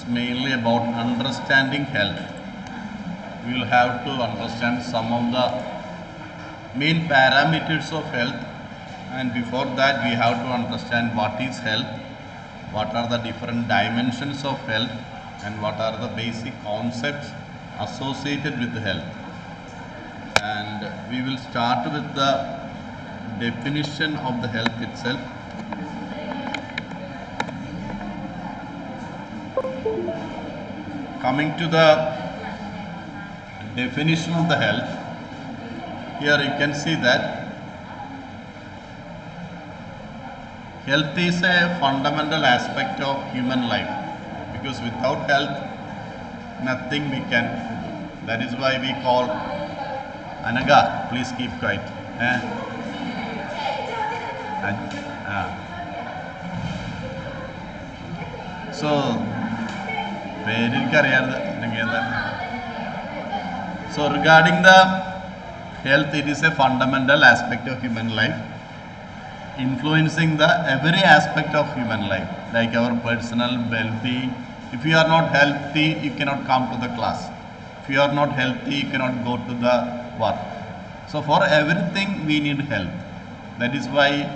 mainly about understanding health. We will have to understand some of the main parameters of health, and before that we have to understand what is health, what are the different dimensions of health, and what are the basic concepts associated with health. And we will start with the definition of the health itself. Coming to the definition of the health, here you can see that health is a fundamental aspect of human life, because without health nothing we can do. That is why we call Anaga, please keep quiet. So regarding the health, it is a fundamental aspect of human life, influencing the every aspect of human life, like our personal well-being. If you are not healthy, you cannot come to the class. If you are not healthy, you cannot go to the work. So for everything we need health. That is why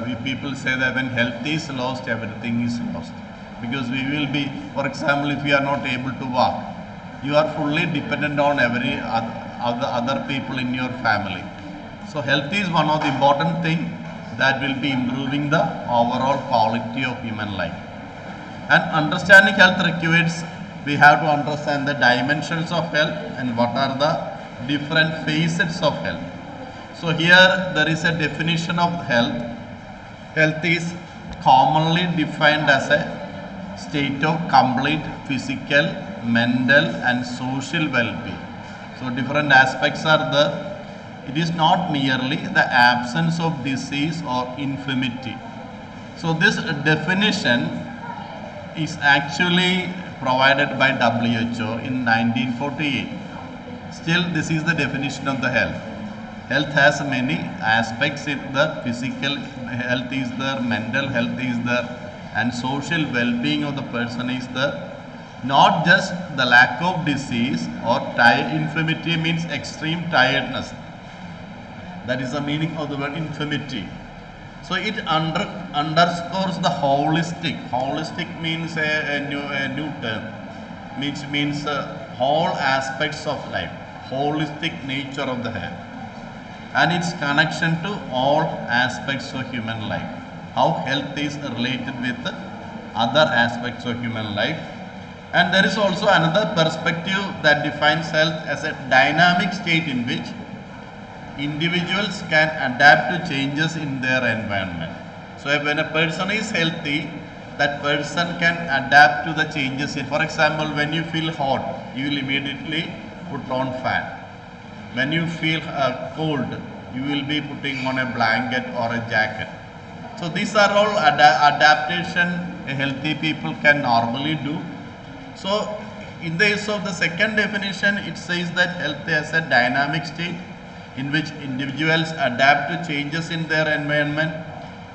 we people say that when health is lost, everything is lost. Because we will be, for example, if you are not able to walk, you are fully dependent on every other people in your family. So health is one of the important things that will be improving the overall quality of human life. And understanding health requires, we have to understand the dimensions of health and what are the different facets of health. So here there is a definition of health. Health is commonly defined as a state of complete physical, mental and social well-being. So different aspects are there. It is not merely the absence of disease or infirmity. So this definition is actually provided by WHO in 1948. Still, this is the definition of the health. Health has many aspects. The physical health is there, mental health is there, and social well-being of the person is there. Not just the lack of disease or infirmity means extreme tiredness. That is the meaning of the word infirmity. So it underscores the holistic. Holistic means a new term, which means whole aspects of life, holistic nature of the health, and its connection to all aspects of human life. How health is related with other aspects of human life. And there is also another perspective that defines health as a dynamic state in which individuals can adapt to changes in their environment. So when a person is healthy, that person can adapt to the changes. For example, when you feel hot, you will immediately put on fan. When you feel cold, you will be putting on a blanket or a jacket. So these are all adaptation a healthy people can normally do. So in the case of the second definition, it says that health is a dynamic state in which individuals adapt to changes in their environment,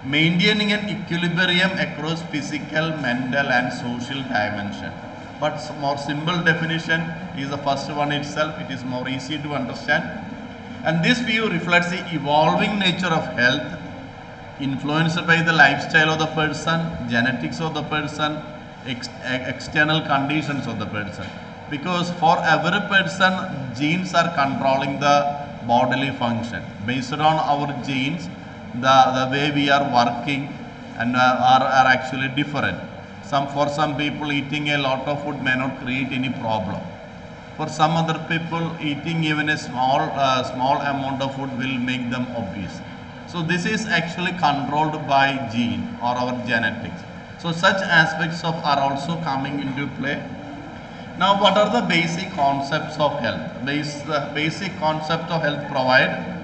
maintaining an equilibrium across physical, mental and social dimension. But more simple definition is the first one itself. It is more easy to understand. And this view reflects the evolving nature of health, influenced by the lifestyle of the person, genetics of the person, external conditions of the person. Because for every person, genes are controlling the bodily function. Based on our genes, the way we are working and are actually different. For some people, eating a lot of food may not create any problem. For some other people, eating even a small amount of food will make them obese. So this is actually controlled by gene or our genetics. So such aspects are also coming into play. Now, what are the basic concepts of health? The basic concept of health provide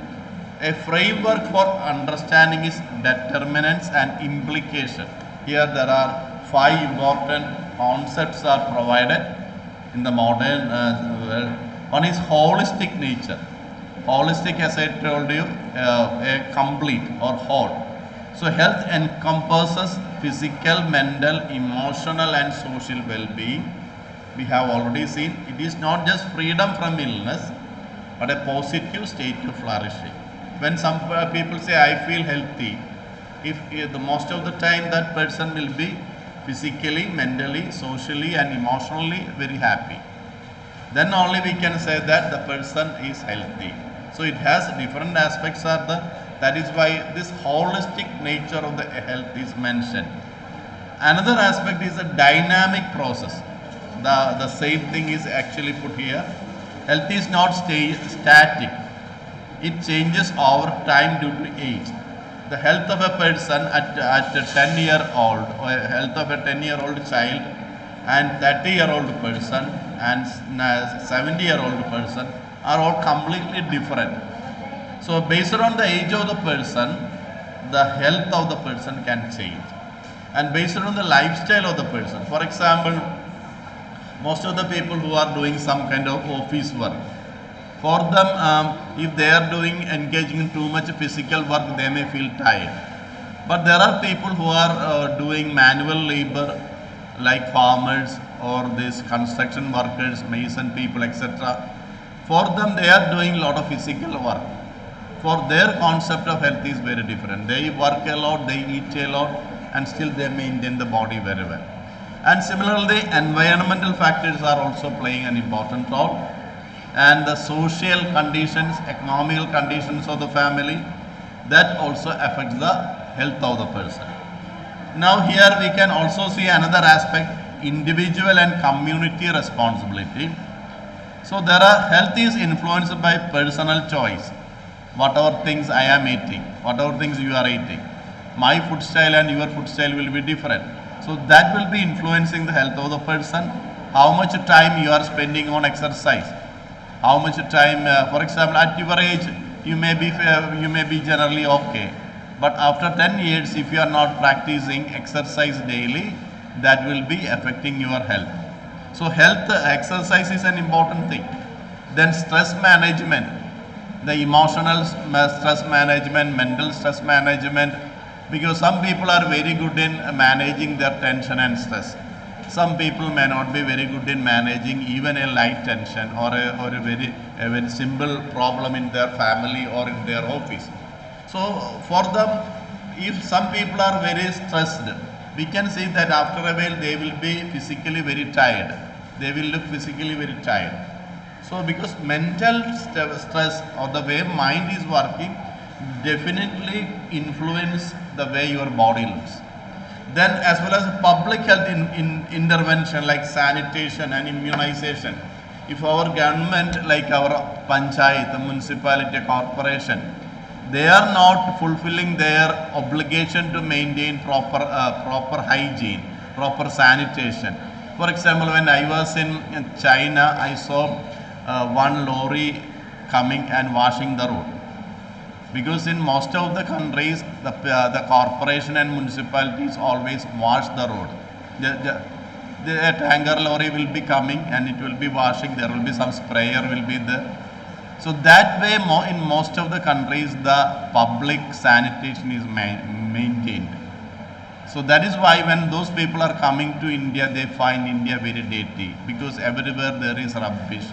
a framework for understanding its determinants and implication. Here there are 5 important concepts are provided in the modern world. One is holistic nature. Holistic, as I told you, a complete or whole. So health encompasses physical, mental, emotional and social well-being. We have already seen it is not just freedom from illness, but a positive state of flourishing. When some people say, I feel healthy, if the most of the time that person will be physically, mentally, socially and emotionally very happy, then only we can say that the person is healthy. So it has different aspects are the, that is why this holistic nature of the health is mentioned. Another aspect is a dynamic process. The same thing is actually put here. Health is not static. It changes over time due to age. The health of a person at a 10-year-old or health of a 10-year-old child and 30-year-old person and 70-year-old person are all completely different. So based on the age of the person, the health of the person can change. And based on the lifestyle of the person. For example, most of the people who are doing some kind of office work, for them, if they are engaging in too much physical work, they may feel tired. But there are people who are doing manual labor, like farmers or these construction workers, mason people, etc. For them, they are doing a lot of physical work. For their concept of health is very different. They work a lot, they eat a lot, and still they maintain the body very well. And similarly, environmental factors are also playing an important role. And the social conditions, economical conditions of the family, that also affects the health of the person. Now here we can also see another aspect, individual and community responsibility. So there are, health is influenced by personal choice. Whatever things I am eating, whatever things you are eating, my food style and your food style will be different. So that will be influencing the health of the person. How much time you are spending on exercise, how much time, for example, at your age, you may be generally okay. But after 10 years, if you are not practicing exercise daily, that will be affecting your health. So health, exercise is an important thing. Then stress management, the emotional stress management, mental stress management, because some people are very good in managing their tension and stress. Some people may not be very good in managing even a light tension or a very simple problem in their family or in their office. So for them, if some people are very stressed, we can see that after a while they will be physically very tired. They will look physically very tired. So because mental stress or the way mind is working definitely influence the way your body looks. Then as well as public health intervention like sanitation and immunization. If our government, like our panchayat, the municipality, corporation, they are not fulfilling their obligation to maintain proper hygiene, proper sanitation. For example, when I was in China, I saw one lorry coming and washing the road. Because in most of the countries, the corporation and municipalities always wash the road. The tanker lorry will be coming and it will be washing. There will be some sprayer will be there. So that way, in most of the countries, the public sanitation is maintained. So that is why when those people are coming to India, they find India very dirty because everywhere there is rubbish.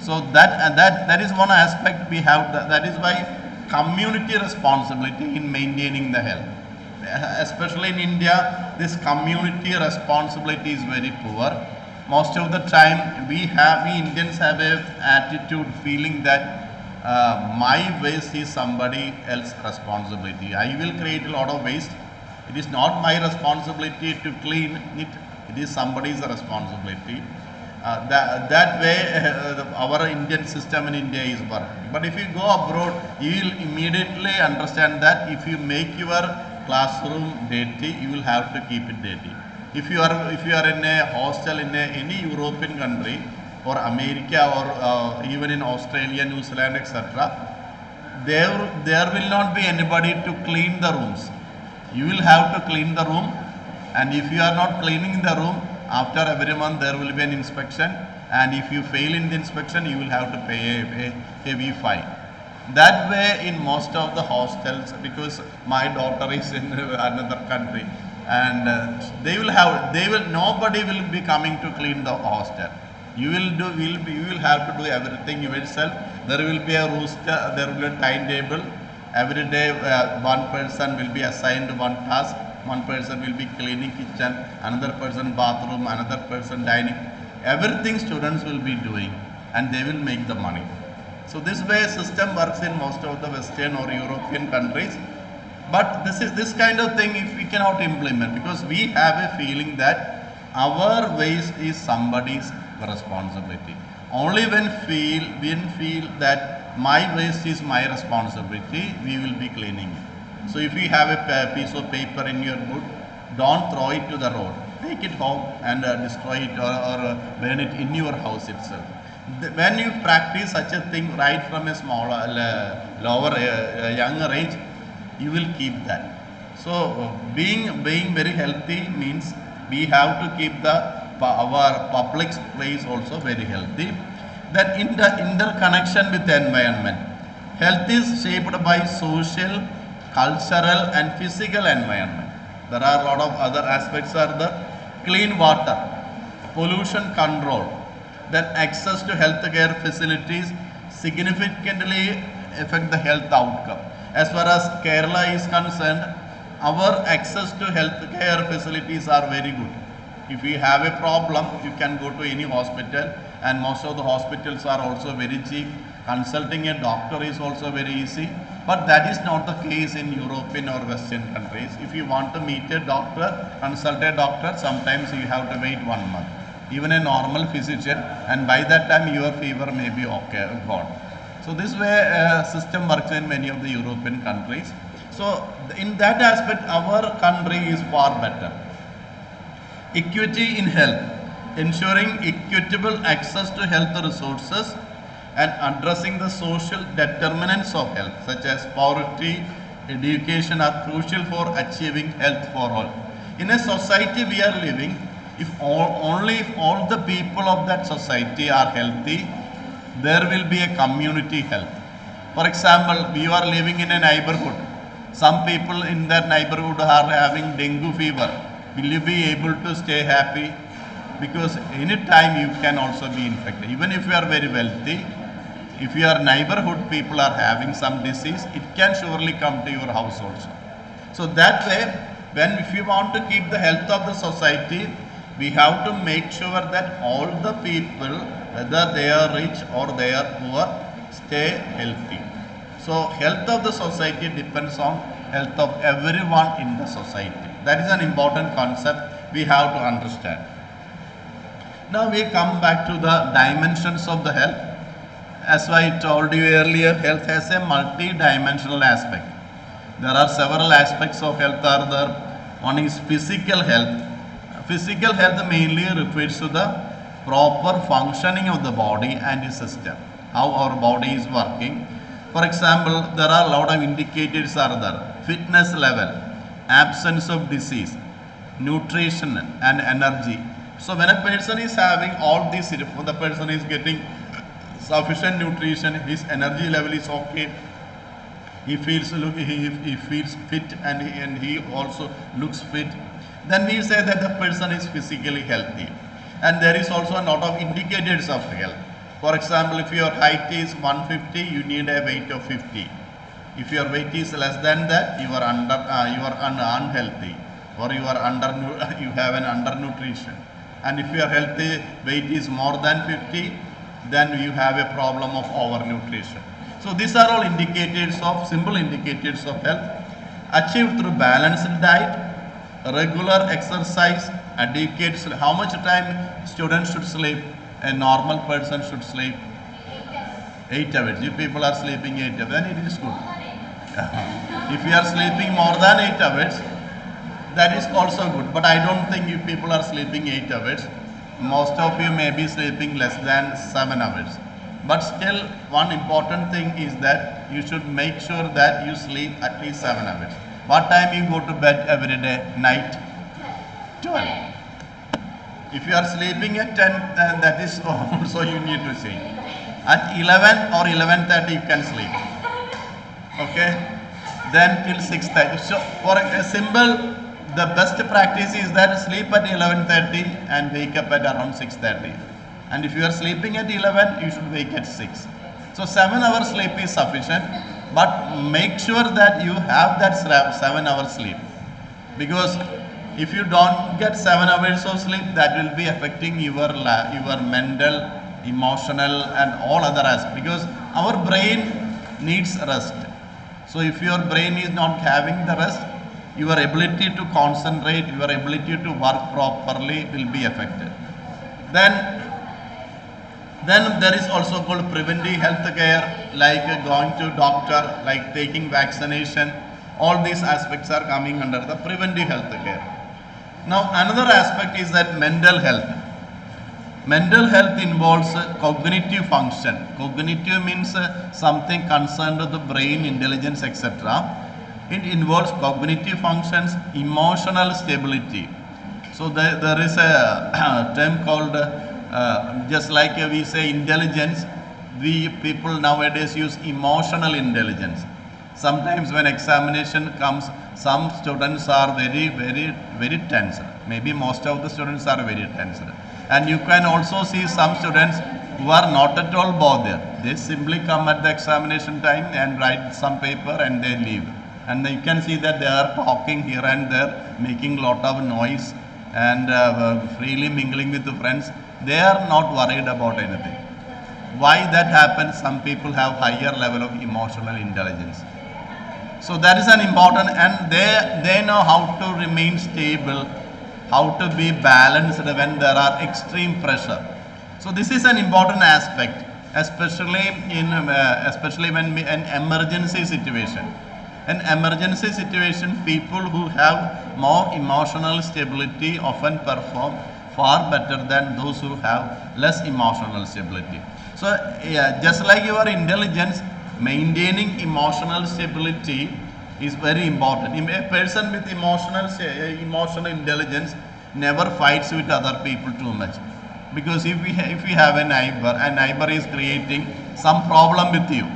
So that is one aspect we have. That is why community responsibility in maintaining the health. Especially in India, this community responsibility is very poor. Most of the time, we Indians have a attitude feeling that my waste is somebody else's responsibility. I will create a lot of waste. It is not my responsibility to clean it. It is somebody's responsibility. That way, our Indian system in India is working. But if you go abroad, you will immediately understand that if you make your classroom dirty, you will have to keep it dirty. If you are in a hostel in any European country or America or even in Australia, New Zealand, etc., there will not be anybody to clean the rooms. You will have to clean the room, and if you are not cleaning the room, after every month there will be an inspection, and if you fail in the inspection, you will have to pay a heavy fine. That way, in most of the hostels, because my daughter is in another country, and nobody will be coming to clean the hostel. You will have to do everything yourself. There will be a rooster, there will be a timetable. Every day, one person will be assigned one task. One person will be cleaning kitchen, another person bathroom, another person dining. Everything students will be doing, and they will make the money. So this way system works in most of the Western or European countries. But this kind of thing if we cannot implement, because we have a feeling that our waste is somebody's responsibility. Only when feel that my waste is my responsibility, we will be cleaning it. So if you have a piece of paper in your boot, don't throw it to the road. Take it home and destroy it, or burn it in your house itself. When you practice such a thing right from a smaller, lower, younger age, you will keep that. So being very healthy means we have to keep our public place also very healthy. Then in the interconnection with the environment, health is shaped by social, cultural and physical environment. There are a lot of other aspects are the clean water, pollution control, then access to healthcare facilities significantly affect the health outcome. As far as Kerala is concerned, our access to healthcare facilities are very good. If you have a problem, you can go to any hospital, and most of the hospitals are also very cheap. Consulting a doctor is also very easy, but that is not the case in European or Western countries. If you want to meet a doctor, consult a doctor, sometimes you have to wait 1 month. Even a normal physician, and by that time your fever may be gone. So this way system works in many of the European countries. So in that aspect, our country is far better. Equity in health, ensuring equitable access to health resources and addressing the social determinants of health, such as poverty, education, are crucial for achieving health for all. In a society we are living, only if all the people of that society are healthy, there will be a community health. For example, you are living in a neighborhood. Some people in that neighborhood are having dengue fever. Will you be able to stay happy? Because any time you can also be infected. Even if you are very wealthy, if your neighborhood people are having some disease, it can surely come to your house also. So that way, if you want to keep the health of the society, we have to make sure that all the people, whether they are rich or they are poor, stay healthy. So health of the society depends on health of everyone in the society. That is an important concept we have to understand. Now we come back to the dimensions of the health. As I told you earlier, health has a multi-dimensional aspect. There are several aspects of health are there. One is physical health. Physical health mainly refers to the proper functioning of the body and the system, how our body is working. For example, there are a lot of indicators are there. Fitness level, absence of disease, nutrition and energy. So when a person is having all these, the person is getting sufficient nutrition, his energy level is okay, he feels fit, and he also looks fit, then we say that the person is physically healthy. And there is also a lot of indicators of health. For example, if your height is 150, you need a weight of 50. If your weight is less than that, you are unhealthy, or you have an undernutrition. And if your healthy weight is more than 50, then you have a problem of overnutrition. So these are all simple indicators of health, achieved through balanced diet, regular exercise, adequate sleep. How much time students should sleep? A normal person should sleep 8 hours. If people are sleeping 8 hours, then it is good. If you are sleeping more than 8 hours, that is also good. But I don't think if people are sleeping 8 hours, most of you may be sleeping less than 7 hours. But still, one important thing is that you should make sure that you sleep at least 7 hours. What time you go to bed every day? Night? 12. If you are sleeping at 10, then that is also you need to sleep. At 11 or 11:30 you can sleep. Okay, then till 6:30. So for a simple, the best practice is that sleep at 11:30 and wake up at around 6:30. And if you are sleeping at 11, you should wake at 6. So 7 hours sleep is sufficient, but make sure that you have that 7 hours sleep, because if you don't get 7 hours of sleep, that will be affecting your mental, emotional, and all other aspects, because our brain needs rest. So if your brain is not having the rest, your ability to concentrate, your ability to work properly will be affected. Then there is also called preventive health care, like going to doctor, like taking vaccination. All these aspects are coming under the preventive health care. Now another aspect is that mental health. Mental health involves cognitive function. Cognitive means something concerned with the brain, intelligence, etc. It involves cognitive functions, emotional stability. So there is a term called, just like we say intelligence, we people nowadays use emotional intelligence. Sometimes when examination comes, some students are very tense. Maybe most of the students are very tense. And you can also see some students who are not at all bothered. They simply come at the examination time and write some paper and they leave. And you can see that they are talking here and there, making lot of noise, and freely mingling with the friends. They are not worried about anything. Why that happens? Some people have higher level of emotional intelligence. So that is an important, and they know how to remain stable, how to be balanced when there are extreme pressure. So this is an important aspect, especially when an emergency situation. An emergency situation, people who have more emotional stability often perform far better than those who have less emotional stability. So yeah, just like your intelligence, maintaining emotional stability is very important. A person with emotional intelligence never fights with other people too much, because if we have a neighbor is creating some problem with you.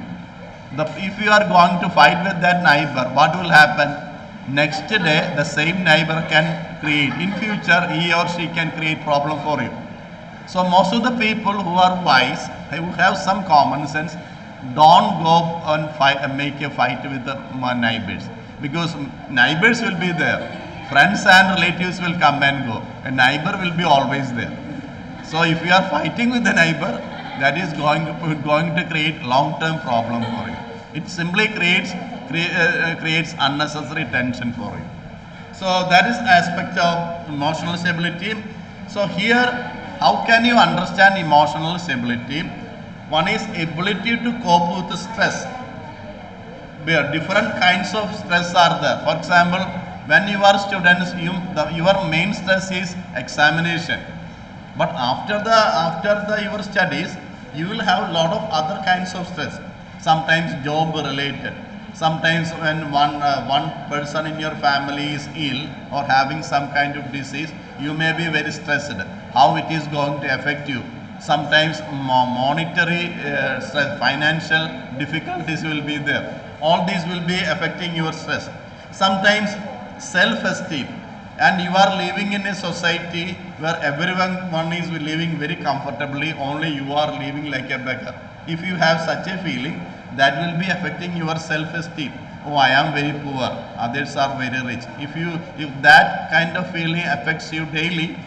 If you are going to fight with that neighbor, what will happen? Next day, the same neighbor can create. In future, he or she can create problem for you. So most of the people who are wise, who have some common sense, don't go and make a fight with the neighbors, because neighbors will be there. Friends and relatives will come and go. A neighbor will be always there. So if you are fighting with the neighbor, that is going to create long-term problem for you. It simply creates unnecessary tension for you. So that is aspect of emotional stability. So here, how can you understand emotional stability? One is ability to cope with the stress. Where different kinds of stress are there. For example, when you are students, your main stress is examination. But after your studies, you will have a lot of other kinds of stress. Sometimes job related. Sometimes when one person in your family is ill or having some kind of disease, you may be very stressed. How it is going to affect you? Sometimes monetary stress, financial difficulties will be there. All these will be affecting your stress. Sometimes self-esteem, and you are living in a society where everyone is living very comfortably, only you are living like a beggar. If you have such a feeling, that will be affecting your self-esteem. Oh, I am very poor, others are very rich. If that kind of feeling affects you daily,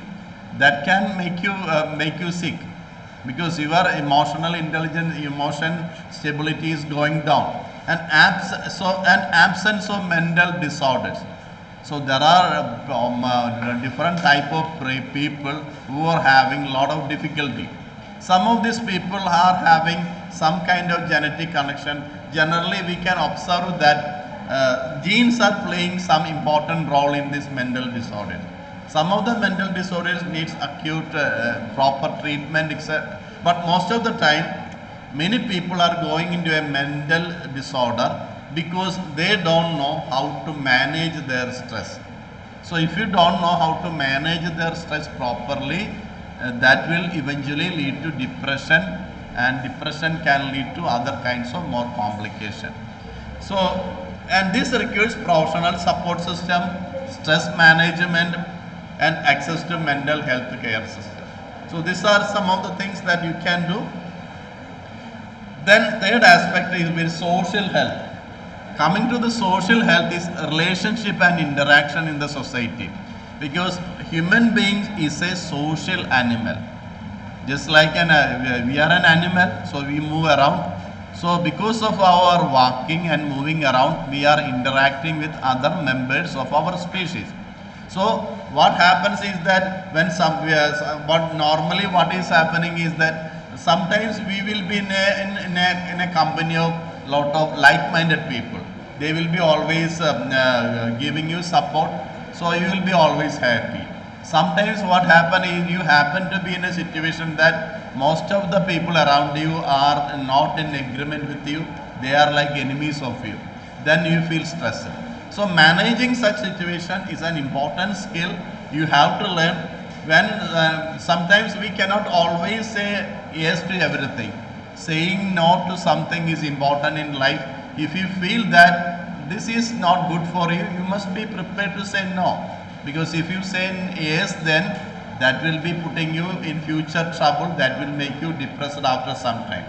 that can make you sick, because your emotional intelligence, emotion stability is going down, and absence of mental disorders. So there are different type of people who are having lot of difficulty. Some of these people are having some kind of genetic connection. Generally, we can observe that genes are playing some important role in this mental disorder. Some of the mental disorders needs acute proper treatment, etc. But most of the time, many people are going into a mental disorder because they don't know how to manage their stress. So if you don't know how to manage their stress properly, that will eventually lead to depression, and depression can lead to other kinds of more complication. So, and this requires professional support system, stress management, and access to mental health care system. So these are some of the things that you can do. Then third aspect is with social health. Coming to the social health is relationship and interaction in the society, because human beings is a social animal. Just like we are an animal, so we move around. So because of our walking and moving around, we are interacting with other members of our species. So what happens is that when what normally what is happening is that sometimes we will be in a company of lot of like-minded people. They will be always giving you support, so you will be always happy. Sometimes what happen is you happen to be in a situation that most of the people around you are not in agreement with you. They are like enemies of you. Then you feel stressed. So managing such situation is an important skill you have to learn. When sometimes we cannot always say yes to everything. Saying no to something is important in life. If you feel that this is not good for you, you must be prepared to say no. Because if you say yes, then that will be putting you in future trouble. That will make you depressed after some time.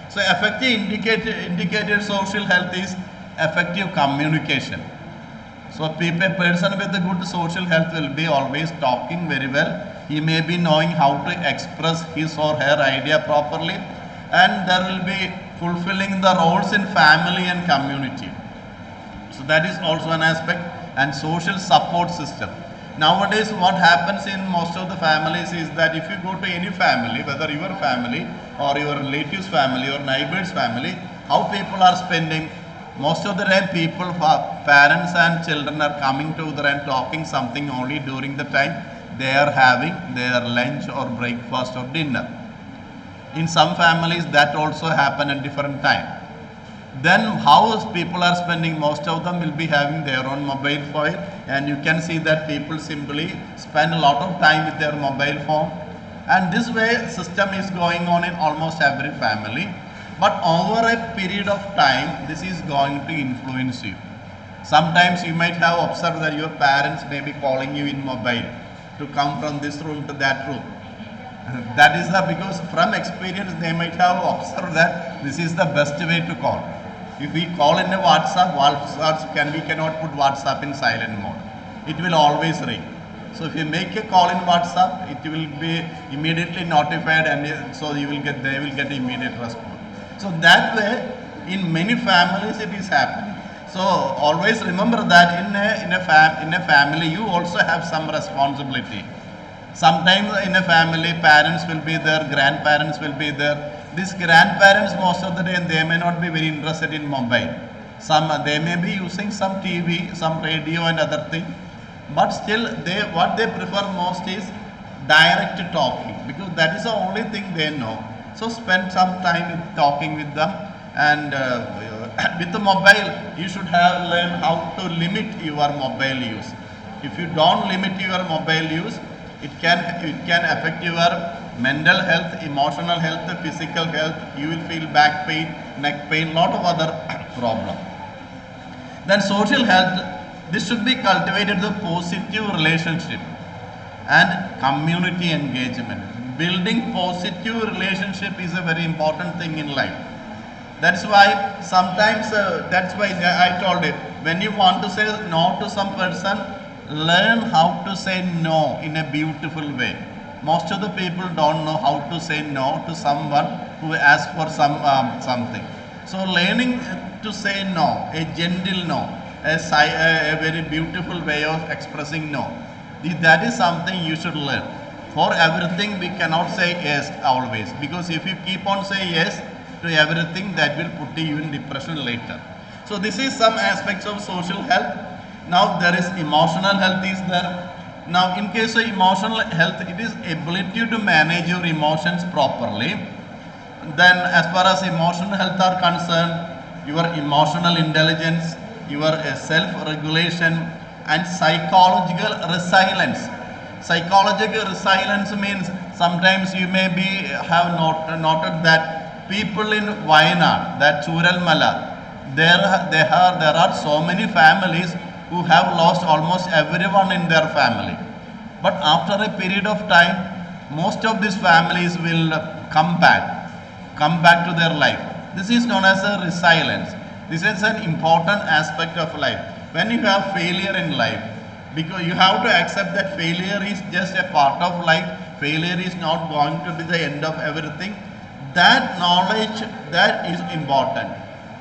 So effective indicator social health is effective communication. So a person with a good social health will be always talking very well. He may be knowing how to express his or her idea properly, and there will be fulfilling the roles in family and community. So that is also an aspect. And social support system. Nowadays what happens in most of the families is that if you go to any family, whether your family or your relatives family or neighbors family, how people are spending most of the time, people, parents and children are coming together and talking something only during the time they are having their lunch or breakfast or dinner. In some families that also happen at different time. Then how people are spending, most of them will be having their own mobile phone, and you can see that people simply spend a lot of time with their mobile phone, and this way system is going on in almost every family. But over a period of time, this is going to influence you. Sometimes you might have observed that your parents may be calling you in mobile to come from this room to that room. That is because from experience they might have observed that this is the best way to call. If we call in a WhatsApp, we cannot put WhatsApp in silent mode. It will always ring. So if you make a call in WhatsApp, it will be immediately notified, and so they will get immediate response. So that way, in many families it is happening. So always remember that in a family you also have some responsibility. Sometimes in a family, parents will be there, grandparents will be there. These grandparents most of the time they may not be very interested in mobile. They may be using some TV, some radio and other thing, but still what they prefer most is direct talking, because that is the only thing they know. So spend some time talking with them, and with the mobile you should learn how to limit your mobile use. If you don't limit your mobile use, it can affect your mental health, emotional health, physical health. You will feel back pain, neck pain, lot of other problem. Then social health, this should be cultivated the positive relationship and community engagement. Building positive relationship is a very important thing in life. That's why sometimes, that's why I told you, when you want to say no to some person, learn how to say no in a beautiful way. Most of the people don't know how to say no to someone who asks for something. So learning to say no, a gentle no, a very beautiful way of expressing no, that is something you should learn. For everything we cannot say yes always, because if you keep on saying yes to everything, that will put you in depression later. So this is some aspects of social health. Now there is emotional health is there. Now in case of emotional health, it is ability to manage your emotions properly. Then as far as emotional health are concerned, your emotional intelligence, your self-regulation and psychological resilience. Psychological resilience means sometimes you may have noted that people in Wayanad, that Churalmala, there are so many families who have lost almost everyone in their family. But after a period of time, most of these families will come back to their life. This is known as a resilience. This is an important aspect of life. When you have failure in life, because you have to accept that failure is just a part of life, failure is not going to be the end of everything. That knowledge, that is important,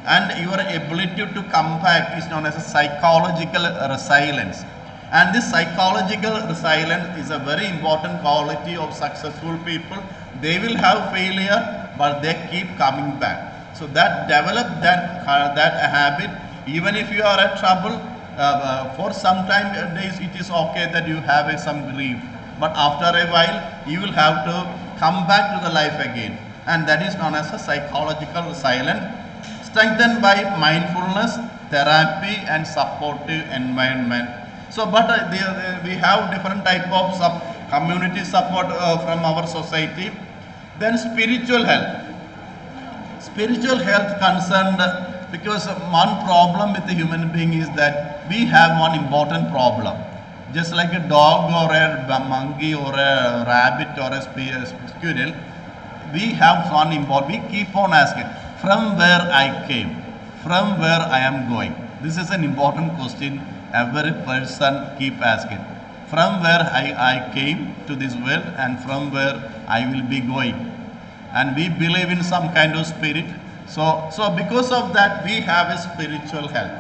and your ability to come back is known as a psychological resilience. And this psychological resilience is a very important quality of successful people. They will have failure, but they keep coming back. So that develop that habit. Even if you are at trouble, for some time days it is okay that you have some grief, but after a while you will have to come back to the life again, and that is known as a psychological resilience, strengthened by mindfulness, therapy, and supportive environment. So, but we have different type of community support from our society. Then spiritual health. Spiritual health concerned, because one problem with the human being is that we have one important problem. Just like a dog or a monkey or a rabbit or a squirrel, we have one important. We keep on asking, from where I came, from where I am going. This is an important question every person keep asking. From where I came to this world and from where I will be going. And we believe in some kind of spirit. So because of that, we have a spiritual health.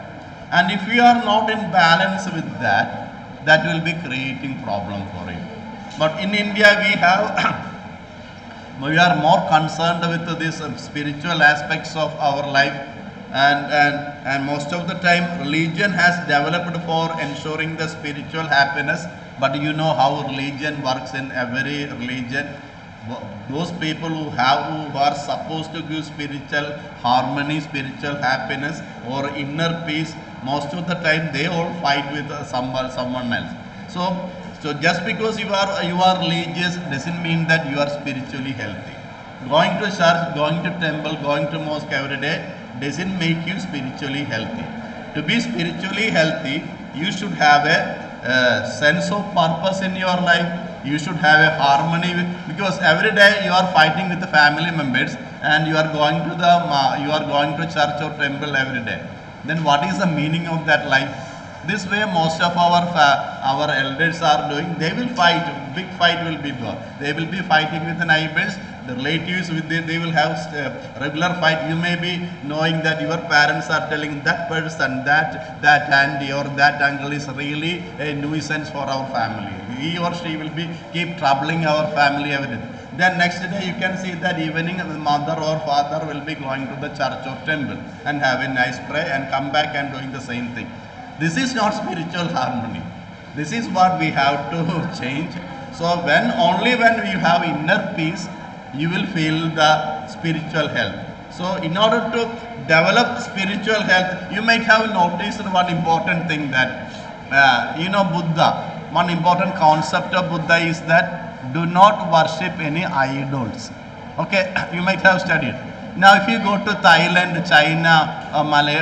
And if we are not in balance with that, that will be creating problem for you. But in India, we are more concerned with these spiritual aspects of our life, and most of the time religion has developed for ensuring the spiritual happiness. But you know how religion works in every religion. Those people who are supposed to give spiritual harmony, spiritual happiness, or inner peace, most of the time they all fight with someone else. So just because you are religious doesn't mean that you are spiritually healthy. Going to church, going to temple, going to mosque every day doesn't make you spiritually healthy. To be spiritually healthy, you should have a sense of purpose in your life. You should have a harmony because every day you are fighting with the family members, and you are going to church or temple every day. Then what is the meaning of that life? This way most of our elders are doing. They will fight. Big fight will be there. They will be fighting with the neighbors, the relatives. They will have regular fight. You may be knowing that your parents are telling that person, that auntie or that uncle is really a nuisance for our family. He or she will be keep troubling our family everything. Then next day you can see that evening the mother or father will be going to the church or temple and have a nice prayer and come back and doing the same thing. This is not spiritual harmony. This is what we have to change. So only when you have inner peace, you will feel the spiritual health. So in order to develop spiritual health, you might have noticed one important thing that, Buddha, one important concept of Buddha is that do not worship any idols. Okay, you might have studied. Now, if you go to Thailand, China,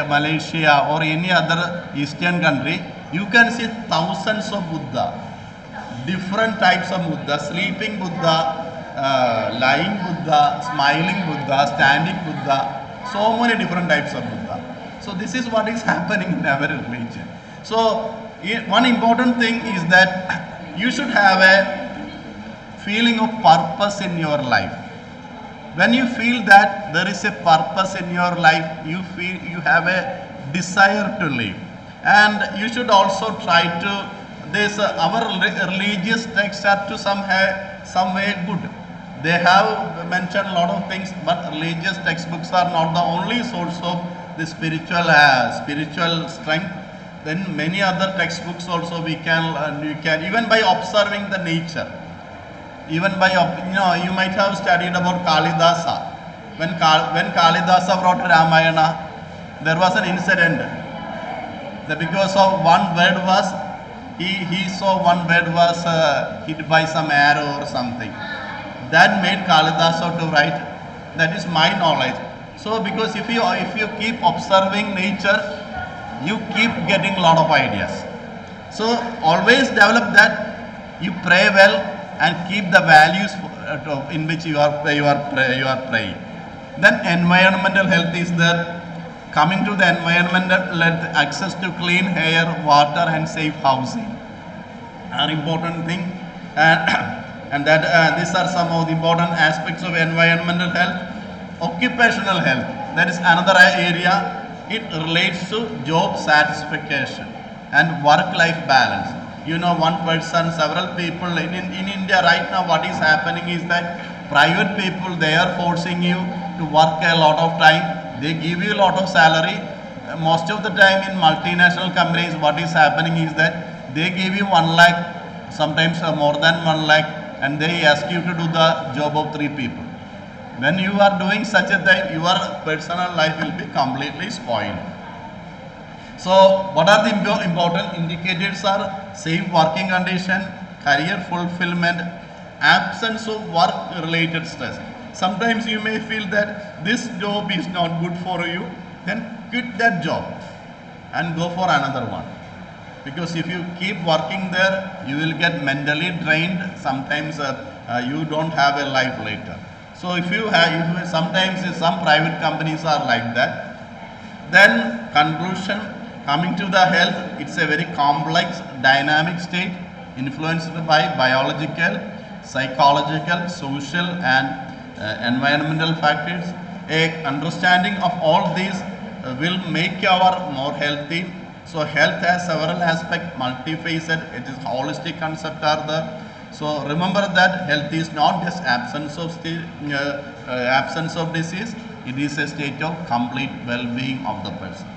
Malaysia, or any other Eastern country, you can see thousands of Buddha, different types of Buddha, sleeping Buddha, lying Buddha, smiling Buddha, standing Buddha, so many different types of Buddha. So this is what is happening in our religion. So one important thing is that you should have a feeling of purpose in your life. When you feel that there is a purpose in your life, you feel you have a desire to live. And you should also try to, our religious texts are to some way good. They have mentioned a lot of things, but religious textbooks are not the only source of the spiritual strength. Then many other textbooks also you can even by observing the nature. Even by, you might have studied about Kalidasa. When Kalidasa wrote Ramayana, there was an incident that because of one bird was, he saw one bird was hit by some arrow or something. That made Kalidasa to write. That is my knowledge. So because if you keep observing nature, you keep getting a lot of ideas. So always develop that you pray well and keep the values in which you are praying. Then environmental health is there. Coming to the environmental health, access to clean air, water, and safe housing are important thing, and and that these are some of the important aspects of environmental health. Occupational health, that is another area. It relates to job satisfaction and work life balance. You know, one person, several people in India right now, what is happening is that private people, they are forcing you to work a lot of time. They give you a lot of salary. Most of the time in multinational companies, what is happening is that they give you 1 lakh, sometimes more than 1 lakh, and they ask you to do the job of 3 people. When you are doing such a thing, your personal life will be completely spoiled. So what are the important indicators are safe working condition, career fulfillment, absence of work related stress. Sometimes you may feel that this job is not good for you, then quit that job and go for another one. Because if you keep working there, you will get mentally drained. Sometimes you don't have a life later. So sometimes some private companies are like that. Then conclusion, coming to the health, it's a very complex, dynamic state influenced by biological, psychological, social, and environmental factors. A understanding of all these will make our more healthy. So health has several aspects, multifaceted. It is holistic concept are there. So remember that health is not just absence of disease. It is a state of complete well-being of the person.